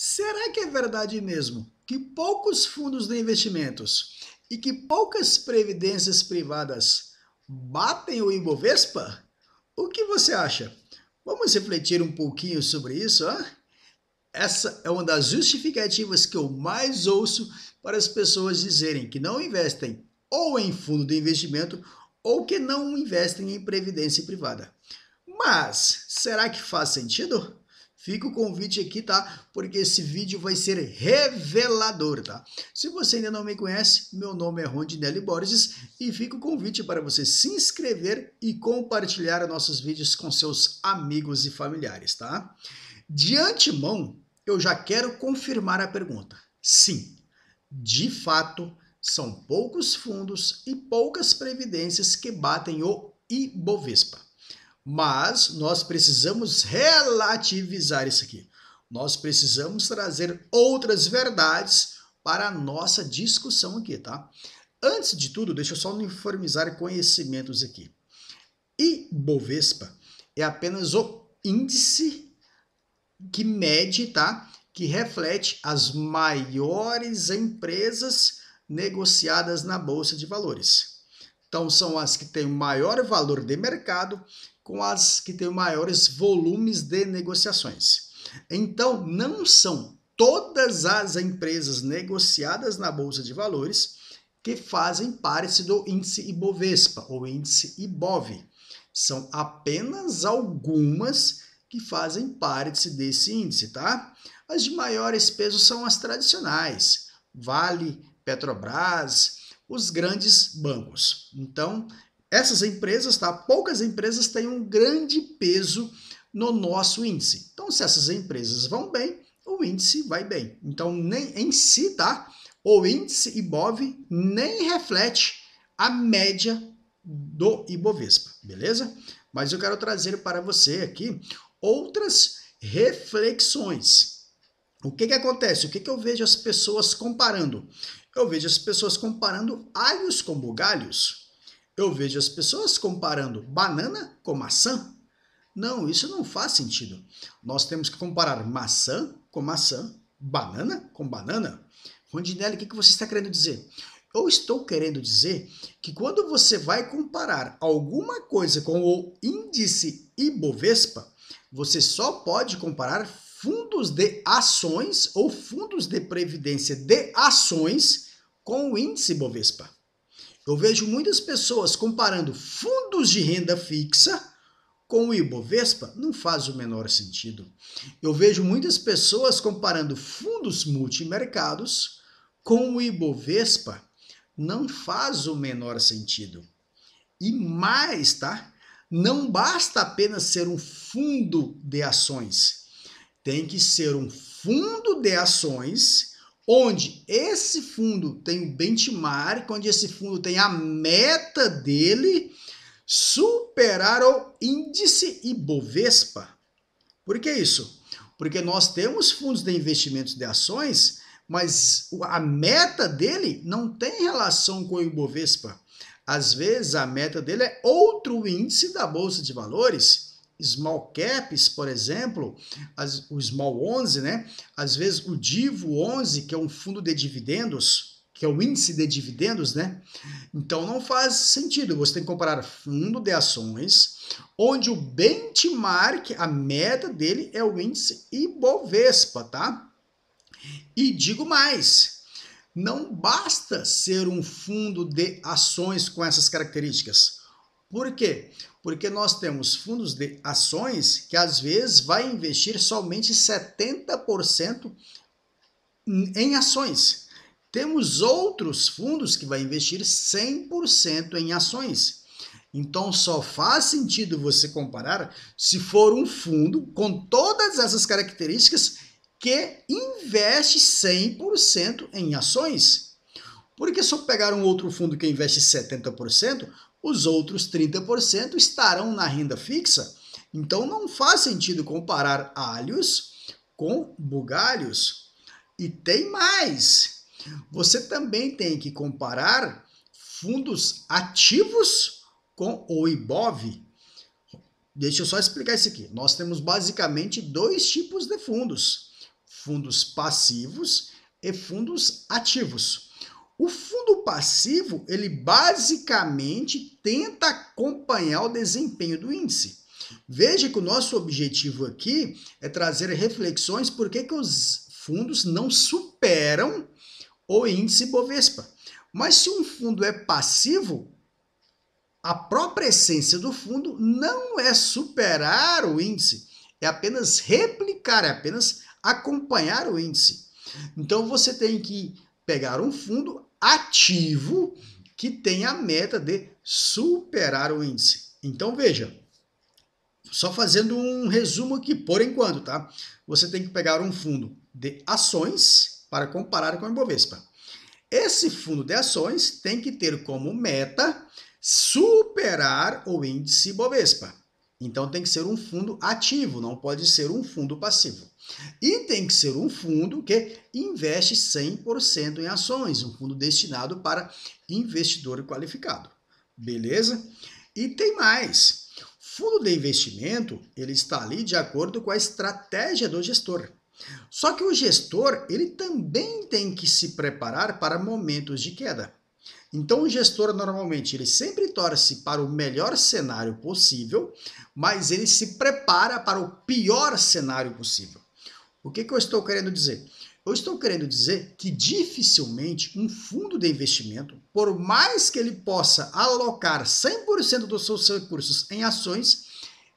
Será que é verdade mesmo que poucos fundos de investimentos e que poucas previdências privadas batem o Ibovespa? O que você acha? Vamos refletir um pouquinho sobre isso, hein? Essa é uma das justificativas que eu mais ouço para as pessoas dizerem que não investem ou em fundo de investimento ou que não investem em previdência privada. Mas será que faz sentido? Fica o convite aqui, tá? Porque esse vídeo vai ser revelador, tá? Se você ainda não me conhece, meu nome é Rondinelli Borges e fica o convite para você se inscrever e compartilhar nossos vídeos com seus amigos e familiares, tá? De antemão, eu já quero confirmar a pergunta. Sim, de fato, são poucos fundos e poucas previdências que batem o Ibovespa. Mas nós precisamos relativizar isso aqui. Nós precisamos trazer outras verdades para a nossa discussão aqui, tá? Antes de tudo, deixa eu só uniformizar conhecimentos aqui. Ibovespa é apenas o índice que mede, tá? Que reflete as maiores empresas negociadas na Bolsa de Valores. Então, são as que têm o maior valor de mercado com as que têm maiores volumes de negociações. Então, não são todas as empresas negociadas na Bolsa de Valores que fazem parte do índice Ibovespa, ou índice Ibov. São apenas algumas que fazem parte desse índice, tá? As de maiores pesos são as tradicionais, Vale, Petrobras, os grandes bancos. Então, essas empresas, tá? Poucas empresas têm um grande peso no nosso índice. Então, se essas empresas vão bem, o índice vai bem. Então, nem em si, tá? O índice Ibov nem reflete a média do Ibovespa, beleza? Mas eu quero trazer para você aqui outras reflexões. O que acontece? O que eu vejo as pessoas comparando? Eu vejo as pessoas comparando alhos com bugalhos. Eu vejo as pessoas comparando banana com maçã. Não, isso não faz sentido. Nós temos que comparar maçã com maçã, banana com banana. Rondinelli, o que você está querendo dizer? Eu estou querendo dizer que quando você vai comparar alguma coisa com o índice Ibovespa, você só pode comparar fundos de ações ou fundos de previdência de ações com o índice Ibovespa. Eu vejo muitas pessoas comparando fundos de renda fixa com o Ibovespa, não faz o menor sentido. Eu vejo muitas pessoas comparando fundos multimercados com o Ibovespa, não faz o menor sentido. E mais, tá? Não basta apenas ser um fundo de ações. Tem que ser um fundo de ações onde esse fundo tem o benchmark, onde esse fundo tem a meta dele superar o índice Ibovespa. Por que isso? Porque nós temos fundos de investimentos de ações, mas a meta dele não tem relação com o Ibovespa. Às vezes a meta dele é outro índice da Bolsa de Valores, Small Caps, por exemplo, o Small 11, né? Às vezes o Divo 11, que é um fundo de dividendos, que é o índice de dividendos, né? Então não faz sentido, você tem que comparar fundo de ações, onde o benchmark, a meta dele é o índice Ibovespa, tá? E digo mais, não basta ser um fundo de ações com essas características. Por quê? Porque nós temos fundos de ações que às vezes vai investir somente 70% em ações. Temos outros fundos que vai investir 100% em ações. Então só faz sentido você comparar se for um fundo com todas essas características que investe 100% em ações. Porque se eu pegar um outro fundo que investe 70%, os outros 30% estarão na renda fixa. Então não faz sentido comparar alhos com bugalhos. E tem mais. Você também tem que comparar fundos ativos com o Ibov. Deixa eu só explicar isso aqui. Nós temos basicamente dois tipos de fundos. fundos passivos e fundos ativos. O fundo passivo, ele basicamente tenta acompanhar o desempenho do índice. Veja que o nosso objetivo aqui é trazer reflexões por que os fundos não superam o índice Bovespa. Mas se um fundo é passivo, a própria essência do fundo não é superar o índice, é apenas replicar, é apenas acompanhar o índice. Então você tem que pegar um fundo ativo que tem a meta de superar o índice. Então veja, só fazendo um resumo aqui por enquanto, tá? Você tem que pegar um fundo de ações para comparar com o Ibovespa. Esse fundo de ações tem que ter como meta superar o índice Bovespa. Então tem que ser um fundo ativo, não pode ser um fundo passivo. E tem que ser um fundo que investe 100% em ações, um fundo destinado para investidor qualificado. Beleza? E tem mais. Fundo de investimento, ele está ali de acordo com a estratégia do gestor. Só que o gestor, ele também tem que se preparar para momentos de queda. Então o gestor normalmente ele sempre torce para o melhor cenário possível, mas ele se prepara para o pior cenário possível. O que eu estou querendo dizer? Eu estou querendo dizer que dificilmente um fundo de investimento, por mais que ele possa alocar 100% dos seus recursos em ações,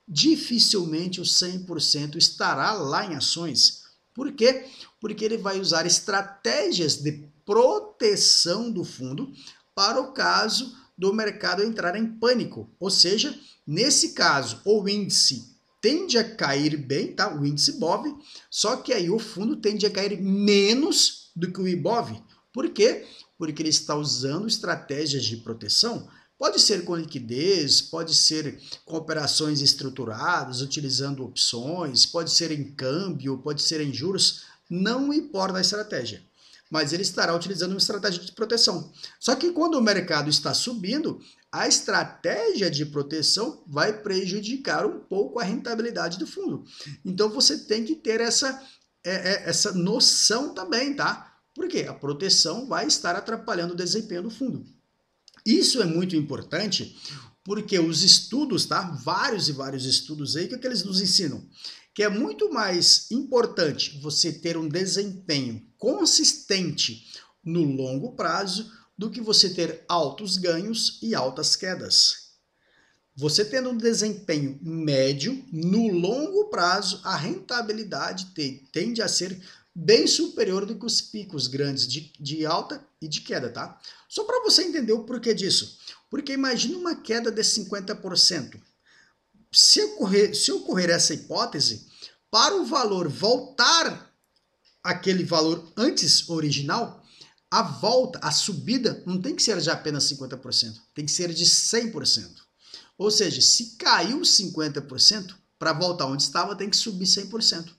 dificilmente o 100% estará lá em ações. Por quê? Porque ele vai usar estratégias de proteção do fundo para o caso do mercado entrar em pânico. Ou seja, nesse caso, o índice tende a cair bem, tá? O índice Bov, só que aí o fundo tende a cair menos do que o Ibov. Por quê? Porque ele está usando estratégias de proteção. Pode ser com liquidez, pode ser com operações estruturadas, utilizando opções, pode ser em câmbio, pode ser em juros, não importa a estratégia. Mas ele estará utilizando uma estratégia de proteção. Só que quando o mercado está subindo, a estratégia de proteção vai prejudicar um pouco a rentabilidade do fundo. Então você tem que ter essa noção também, tá? Porque a proteção vai estar atrapalhando o desempenho do fundo. Isso é muito importante porque os estudos, tá? Vários e vários estudos aí, o que eles nos ensinam? Que é muito mais importante você ter um desempenho consistente no longo prazo do que você ter altos ganhos e altas quedas. Você tendo um desempenho médio, no longo prazo, a rentabilidade tende a ser bem superior do que os picos grandes de alta e de queda, tá? Só para você entender o porquê disso. Porque imagine uma queda de 50%. Se ocorrer essa hipótese, para o valor voltar àquele valor antes original, a volta, a subida, não tem que ser de apenas 50%, tem que ser de 100%. Ou seja, se caiu 50%, para voltar onde estava, tem que subir 100%.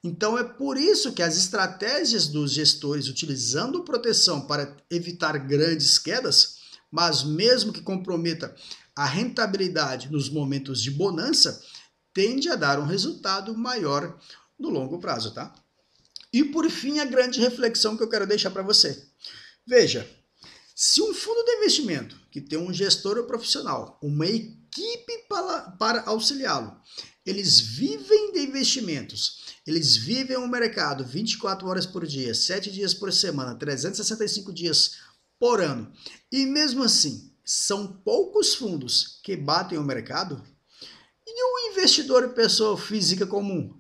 Então é por isso que as estratégias dos gestores utilizando proteção para evitar grandes quedas, mas mesmo que comprometa a rentabilidade nos momentos de bonança, tende a dar um resultado maior no longo prazo, tá? E por fim, a grande reflexão que eu quero deixar para você. Veja, se um fundo de investimento que tem um gestor profissional, uma equipe para auxiliá-lo, eles vivem de investimentos, eles vivem o mercado 24 horas por dia, 7 dias por semana, 365 dias por ano, e mesmo assim, são poucos fundos que batem o mercado, e o investidor pessoa física comum?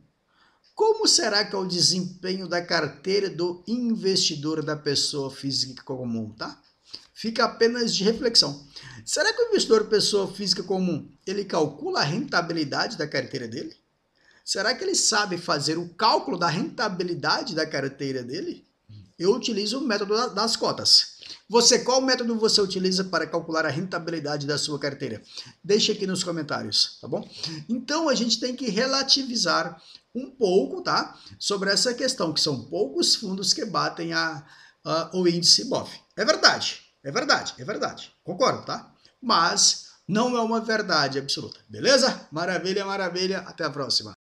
Como será que é o desempenho da carteira do investidor da pessoa física comum, tá? Fica apenas de reflexão. Será que o investidor pessoa física comum, ele calcula a rentabilidade da carteira dele? Será que ele sabe fazer o cálculo da rentabilidade da carteira dele? Eu utilizo o método das cotas. Qual método você utiliza para calcular a rentabilidade da sua carteira? Deixe aqui nos comentários, tá bom? Então a gente tem que relativizar um pouco, tá? Sobre essa questão, que são poucos fundos que batem o índice BOV. É verdade, é verdade, é verdade. Concordo, tá? Mas não é uma verdade absoluta, beleza? Maravilha, maravilha. Até a próxima.